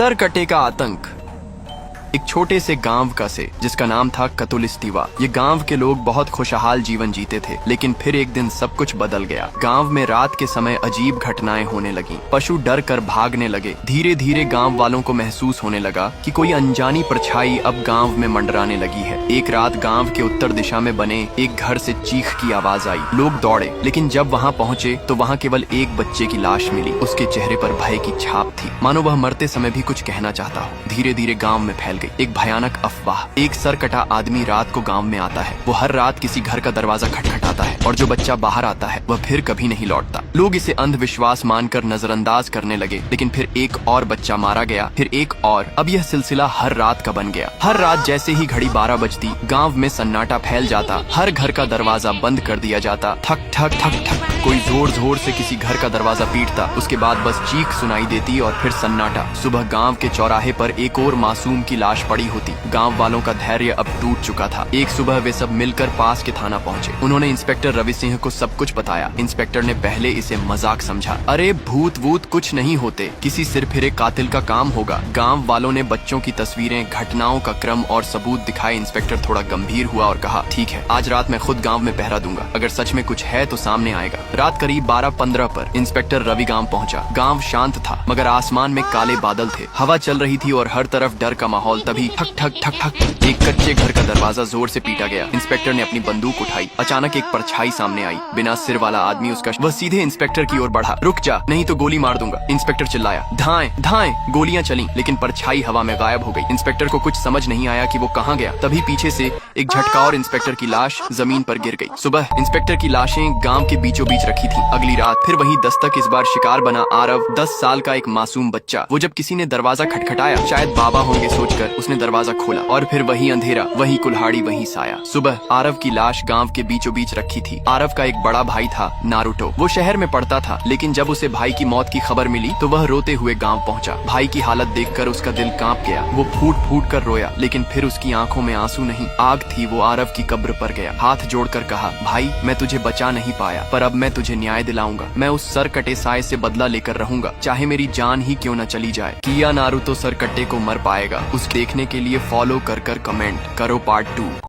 सरकटे का आतंक। एक छोटे से गांव का से जिसका नाम था कतुलिस्तीवा। ये गांव के लोग बहुत खुशहाल जीवन जीते थे, लेकिन फिर एक दिन सब कुछ बदल गया। गांव में रात के समय अजीब घटनाएं होने लगी। पशु डर कर भागने लगे। धीरे धीरे गांव वालों को महसूस होने लगा कि कोई अनजानी परछाई अब गांव में मंडराने लगी है। एक रात गांव के उत्तर दिशा में बने एक घर से चीख की आवाज आई। लोग दौड़े, लेकिन जब वहां पहुंचे तो वहां केवल एक बच्चे की लाश मिली। उसके चेहरे पर भय की छाप थी, मानो वह मरते समय भी कुछ कहना चाहता हो। धीरे धीरे गांव में फैल गई एक भयानक अफवाह। एक सरकटा आदमी रात को गांव में आता है। वो हर रात किसी घर का दरवाजा खटखटाता है और जो बच्चा बाहर आता है वह फिर कभी नहीं लौटता। लोग इसे अंधविश्वास मानकर नजरअंदाज करने लगे, लेकिन फिर एक और बच्चा मारा गया, फिर एक और। अब यह सिलसिला हर रात का बन गया। हर रात जैसे ही घड़ी 12 बजती, गांव में सन्नाटा फैल जाता। हर घर का दरवाजा बंद कर दिया जाता। ठक ठक ठक ठक कोई जोर जोर से किसी घर का दरवाजा पीटता। उसके बाद बस चीख सुनाई देती और फिर सन्नाटा। सुबह गांव के चौराहे पर एक और मासूम की लाश पड़ी होती। गांव वालों का धैर्य अब टूट चुका था। एक सुबह वे सब मिलकर पास के थाना पहुंचे। उन्होंने इंस्पेक्टर रवि सिंह को सब कुछ बताया। इंस्पेक्टर ने पहले इसे मजाक समझा। अरे भूत वूत कुछ नहीं होते, किसी सिरफिरे कातिल का काम होगा। गांव वालों ने बच्चों की तस्वीरें, घटनाओं का क्रम और सबूत दिखाए। इंस्पेक्टर थोड़ा गंभीर हुआ और कहा, ठीक है, आज रात मैं खुद गाँव में पहरा दूंगा। अगर सच में कुछ है तो सामने आएगा। रात करीब 12:15 पर इंस्पेक्टर रवि गांव पहुंचा। गांव शांत था, मगर आसमान में काले बादल थे। हवा चल रही थी और हर तरफ डर का माहौल। तभी ठक ठक ठक ठक एक कच्चे घर का दरवाजा जोर से पीटा गया। इंस्पेक्टर ने अपनी बंदूक उठाई। अचानक एक परछाई सामने आई। बिना सिर वाला आदमी उसका वह सीधे इंस्पेक्टर की ओर बढ़ा। रुक जा, नहीं तो गोली मार दूंगा। इंस्पेक्टर चिल्लाया। धाएं धाएं। गोलियां चली, लेकिन परछाई हवा में गायब हो गई। इंस्पेक्टर को कुछ समझ नहीं आया कि वो कहाँ गया। तभी पीछे से एक झटका और इंस्पेक्टर की लाश जमीन पर गिर गई। सुबह इंस्पेक्टर की लाशें गांव के बीचों बीच रखी थी। अगली रात फिर वही दस्तक। इस बार शिकार बना आरव, 10 साल का एक मासूम बच्चा। वो जब किसी ने दरवाजा खटखटाया, शायद बाबा होंगे सोचकर, उसने दरवाजा खोला और फिर वही अंधेरा, वही कुल्हाड़ी, वही साया। सुबह आरव की लाश गांव के बीचों बीच रखी थी। आरव का एक बड़ा भाई था, नारुतो। वो शहर में पढ़ता था, लेकिन जब उसे भाई की मौत की खबर मिली तो वह रोते हुए गांव पहुंचा। भाई की हालत देखकर उसका दिल कांप गया। वो फूट फूट कर रोया, लेकिन फिर उसकी आंखों में आंसू नहीं, आग थी। वो आरव की कब्र पर गया, हाथ जोड़कर कहा, भाई मैं तुझे बचा नहीं पाया, पर अब मैं तुझे न्याय दिलाऊंगा। मैं उस सरकटे साए से बदला लेकर रहूंगा, चाहे मेरी जान ही क्यों न चली जाए। किया नारुतो सरकटे को मर पाएगा। उस देखने के लिए फॉलो कर कमेंट करो पार्ट 2।